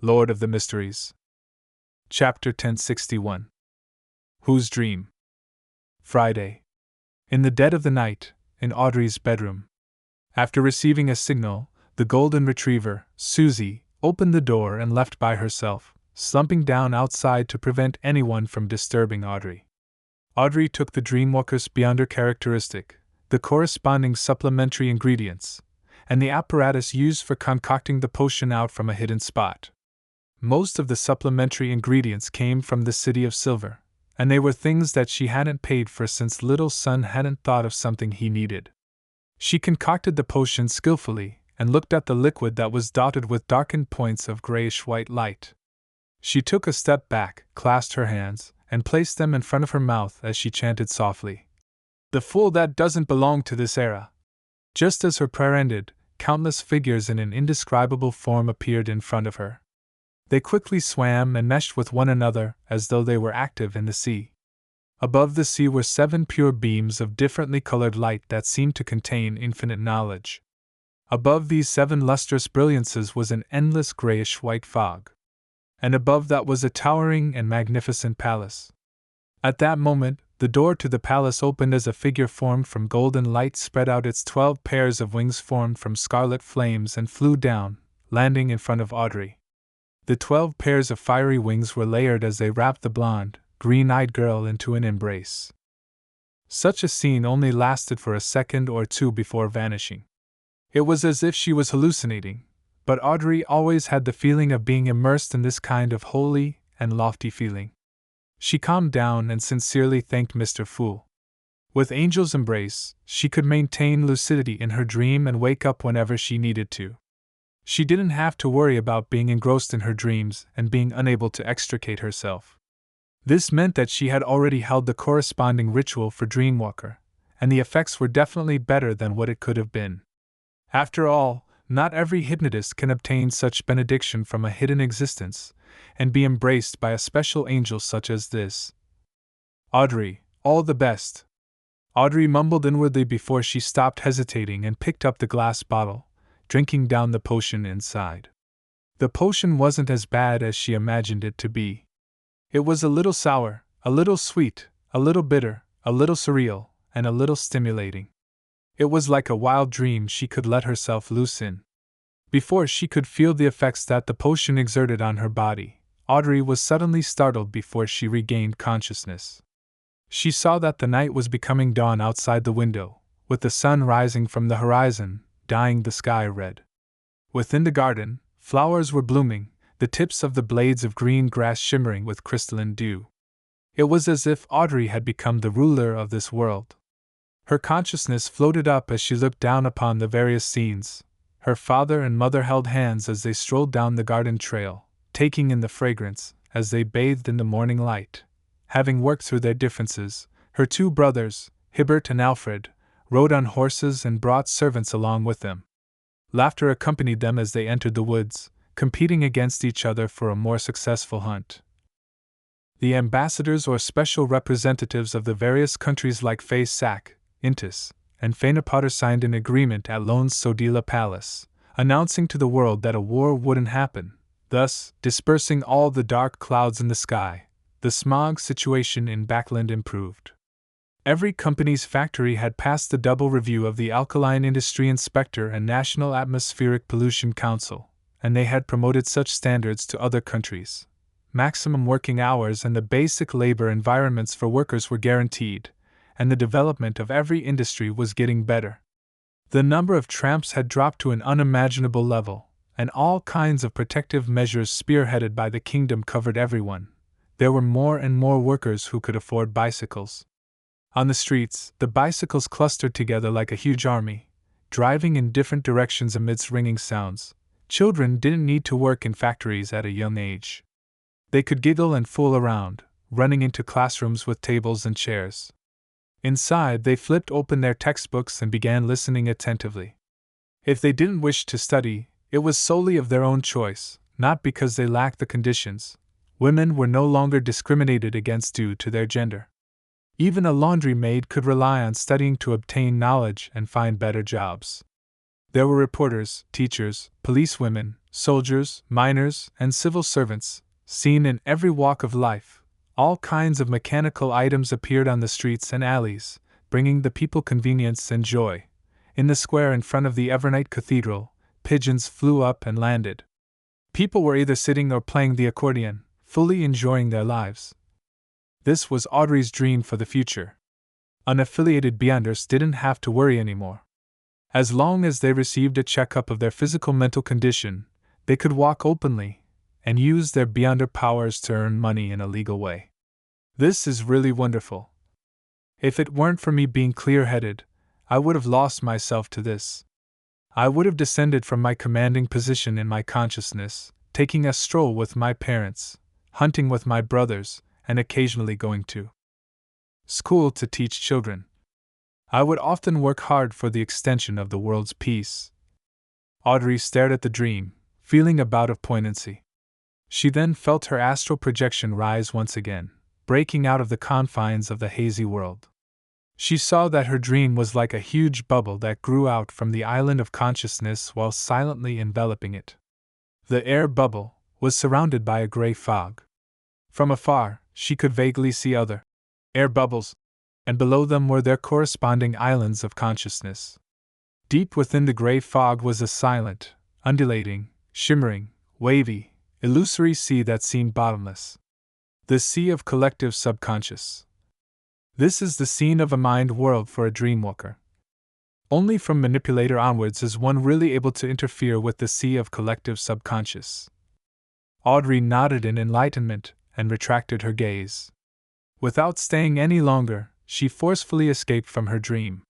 Lord of the Mysteries. Chapter 1061. Whose Dream? Friday. In the dead of the night, in Audrey's bedroom. After receiving a signal, the golden retriever, Susie, opened the door and left by herself, slumping down outside to prevent anyone from disturbing Audrey. Audrey took the Dreamwalker's beyonder characteristic, the corresponding supplementary ingredients, and the apparatus used for concocting the potion out from a hidden spot. Most of the supplementary ingredients came from the City of Silver, and they were things that she hadn't paid for since Little Son hadn't thought of something he needed. She concocted the potion skillfully and looked at the liquid that was dotted with darkened points of grayish-white light. She took a step back, clasped her hands, and placed them in front of her mouth as she chanted softly, "The fool that doesn't belong to this era." Just as her prayer ended, countless figures in an indescribable form appeared in front of her. They quickly swam and meshed with one another as though they were active in the sea. Above the sea were 7 pure beams of differently colored light that seemed to contain infinite knowledge. Above these 7 lustrous brilliances was an endless grayish-white fog. And above that was a towering and magnificent palace. At that moment, the door to the palace opened as a figure formed from golden light spread out its 12 pairs of wings formed from scarlet flames and flew down, landing in front of Audrey. The 12 pairs of fiery wings were layered as they wrapped the blonde, green-eyed girl into an embrace. Such a scene only lasted for a second or two before vanishing. It was as if she was hallucinating, but Audrey always had the feeling of being immersed in this kind of holy and lofty feeling. She calmed down and sincerely thanked Mr. Fool. With Angel's embrace, she could maintain lucidity in her dream and wake up whenever she needed to. She didn't have to worry about being engrossed in her dreams and being unable to extricate herself. This meant that she had already held the corresponding ritual for Dreamwalker, and the effects were definitely better than what it could have been. After all, not every hypnotist can obtain such benediction from a hidden existence and be embraced by a special angel such as this. "Audrey, all the best." Audrey mumbled inwardly before she stopped hesitating and picked up the glass bottle, drinking down the potion inside. The potion wasn't as bad as she imagined it to be. It was a little sour, a little sweet, a little bitter, a little surreal, and a little stimulating. It was like a wild dream she could let herself loose in. Before she could feel the effects that the potion exerted on her body, Audrey was suddenly startled before she regained consciousness. She saw that the night was becoming dawn outside the window, with the sun rising from the horizon, dyeing the sky red. Within the garden, flowers were blooming, the tips of the blades of green grass shimmering with crystalline dew. It was as if Audrey had become the ruler of this world. Her consciousness floated up as she looked down upon the various scenes. Her father and mother held hands as they strolled down the garden trail, taking in the fragrance as they bathed in the morning light. Having worked through their differences, her 2 brothers, Hibbert and Alfred, rode on horses and brought servants along with them. Laughter accompanied them as they entered the woods, competing against each other for a more successful hunt. The ambassadors or special representatives of the various countries like Fay Sac, Intis, and Fainapotter signed an agreement at Lone Sodila Palace, announcing to the world that a war wouldn't happen, thus dispersing all the dark clouds in the sky. The smog situation in Backland improved. Every company's factory had passed the double review of the Alkaline Industry Inspector and National Atmospheric Pollution Council, and they had promoted such standards to other countries. Maximum working hours and the basic labor environments for workers were guaranteed, and the development of every industry was getting better. The number of tramps had dropped to an unimaginable level, and all kinds of protective measures spearheaded by the kingdom covered everyone. There were more and more workers who could afford bicycles. On the streets, the bicycles clustered together like a huge army, driving in different directions amidst ringing sounds. Children didn't need to work in factories at a young age. They could giggle and fool around, running into classrooms with tables and chairs. Inside, they flipped open their textbooks and began listening attentively. If they didn't wish to study, it was solely of their own choice, not because they lacked the conditions. Women were no longer discriminated against due to their gender. Even a laundry maid could rely on studying to obtain knowledge and find better jobs. There were reporters, teachers, policewomen, soldiers, miners, and civil servants, seen in every walk of life. All kinds of mechanical items appeared on the streets and alleys, bringing the people convenience and joy. In the square in front of the Evernight Cathedral, pigeons flew up and landed. People were either sitting or playing the accordion, fully enjoying their lives. This was Audrey's dream for the future. Unaffiliated Beyonders didn't have to worry anymore. As long as they received a checkup of their physical-mental condition, they could walk openly and use their Beyonder powers to earn money in a legal way. This is really wonderful. If it weren't for me being clear-headed, I would have lost myself to this. I would have descended from my commanding position in my consciousness, taking a stroll with my parents, hunting with my brothers, and occasionally going to school to teach children. I would often work hard for the extension of the world's peace. Audrey stared at the dream, feeling a bout of poignancy. She then felt her astral projection rise once again, breaking out of the confines of the hazy world. She saw that her dream was like a huge bubble that grew out from the island of consciousness while silently enveloping it. The air bubble was surrounded by a gray fog. From afar, she could vaguely see other air bubbles, and below them were their corresponding islands of consciousness. Deep within the gray fog was a silent, undulating, shimmering, wavy, illusory sea that seemed bottomless. The sea of collective subconscious. This is the scene of a mind world for a dreamwalker. Only from manipulator onwards is one really able to interfere with the sea of collective subconscious. Audrey nodded in enlightenment and retracted her gaze. Without staying any longer, she forcefully escaped from her dream.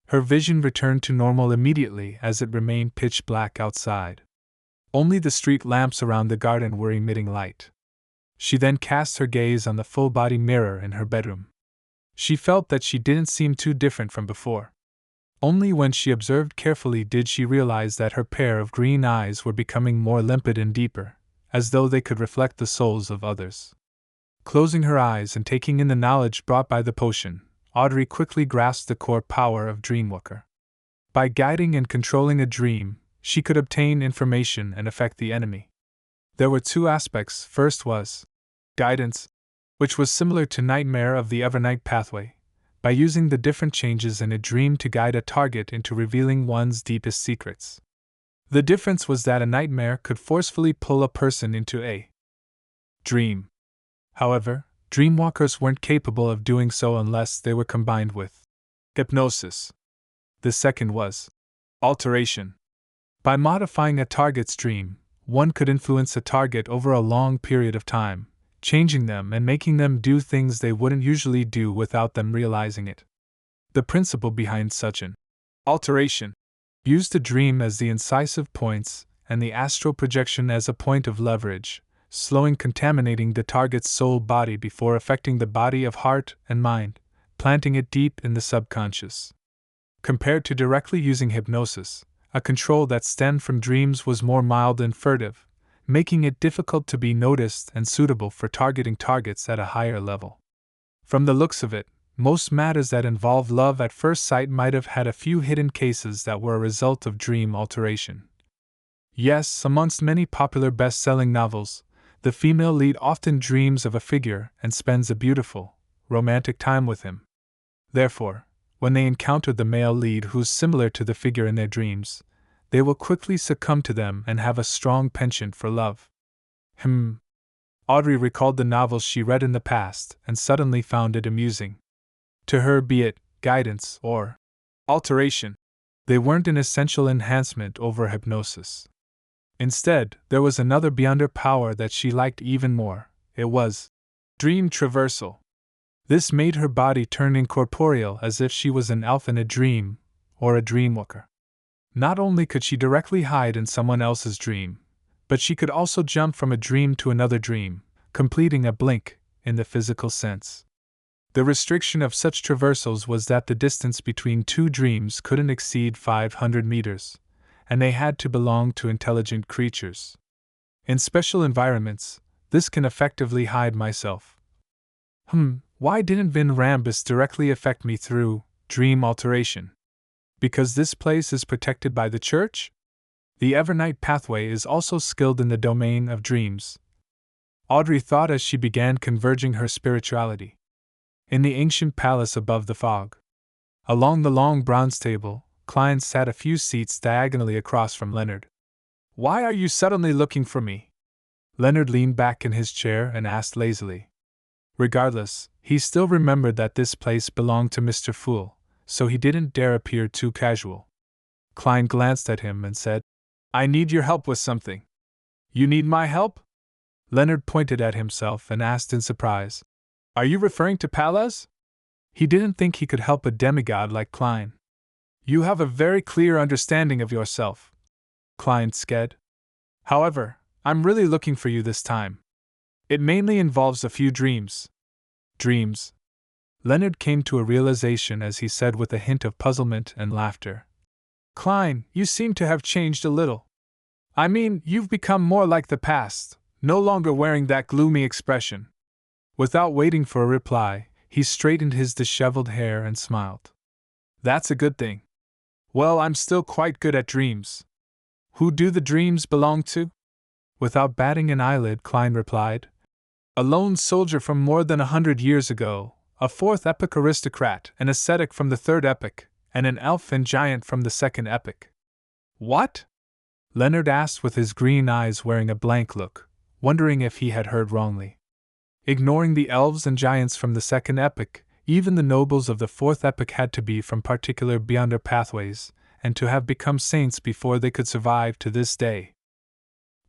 Her vision returned to normal immediately as it remained pitch black outside. Only the street lamps around the garden were emitting light. She then cast her gaze on the full-body mirror in her bedroom. She felt that she didn't seem too different from before. Only when she observed carefully did she realize that her pair of green eyes were becoming more limpid and deeper, as though they could reflect the souls of others. Closing her eyes and taking in the knowledge brought by the potion, Audrey quickly grasped the core power of Dreamwalker. By guiding and controlling a dream, she could obtain information and affect the enemy. There were two aspects. First was guidance, which was similar to Nightmare of the Evernight pathway, by using the different changes in a dream to guide a target into revealing one's deepest secrets. The difference was that a nightmare could forcefully pull a person into a dream. However, dreamwalkers weren't capable of doing so unless they were combined with hypnosis. The second was alteration. By modifying a target's dream, one could influence a target over a long period of time, changing them and making them do things they wouldn't usually do without them realizing it. The principle behind such an alteration used the dream as the incisive points and the astral projection as a point of leverage, contaminating the target's soul body before affecting the body of heart and mind, planting it deep in the subconscious. Compared to directly using hypnosis, a control that stemmed from dreams was more mild and furtive, making it difficult to be noticed and suitable for targeting targets at a higher level. From the looks of it, most matters that involve love at first sight might have had a few hidden cases that were a result of dream alteration. Yes, amongst many popular best-selling novels, the female lead often dreams of a figure and spends a beautiful, romantic time with him. Therefore, when they encounter the male lead who's similar to the figure in their dreams, they will quickly succumb to them and have a strong penchant for love. Audrey recalled the novels she read in the past and suddenly found it amusing. To her, be it guidance or alteration, they weren't an essential enhancement over hypnosis. Instead, there was another beyonder power that she liked even more. It was dream traversal. This made her body turn incorporeal as if she was an elf in a dream, or a dreamwalker. Not only could she directly hide in someone else's dream, but she could also jump from a dream to another dream, completing a blink, in the physical sense. The restriction of such traversals was that the distance between two dreams couldn't exceed 500 meters, and they had to belong to intelligent creatures. In special environments, this can effectively hide myself. Why didn't Vin Rambus directly affect me through dream alteration? Because this place is protected by the church? The Evernight pathway is also skilled in the domain of dreams, Audrey thought as she began converging her spirituality. In the ancient palace above the fog, along the long bronze table, Klein sat a few seats diagonally across from Leonard. Why are you suddenly looking for me? Leonard leaned back in his chair and asked lazily. Regardless, he still remembered that this place belonged to Mr. Fool, so he didn't dare appear too casual. Klein glanced at him and said, I need your help with something. You need my help? Leonard pointed at himself and asked in surprise, Are you referring to Pallas? He didn't think he could help a demigod like Klein. You have a very clear understanding of yourself, Klein said. However, I'm really looking for you this time. It mainly involves a few dreams. Dreams? Leonard came to a realization as he said with a hint of puzzlement and laughter. Klein, you seem to have changed a little. I mean, you've become more like the past, no longer wearing that gloomy expression. Without waiting for a reply, he straightened his disheveled hair and smiled. That's a good thing. Well, I'm still quite good at dreams. Who do the dreams belong to? Without batting an eyelid, Klein replied. A lone soldier from more than 100 years ago, a fourth epoch aristocrat, an ascetic from the third epoch, and an elf and giant from the second epoch. What? Leonard asked with his green eyes wearing a blank look, wondering if he had heard wrongly. Ignoring the elves and giants from the second epoch, even the nobles of the fourth epoch had to be from particular beyonder pathways, and to have become saints before they could survive to this day.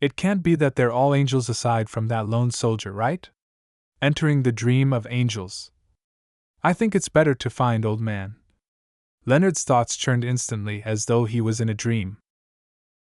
It can't be that they're all angels aside from that lone soldier, right? Entering the dream of angels. I think it's better to find old man. Leonard's thoughts churned instantly as though he was in a dream.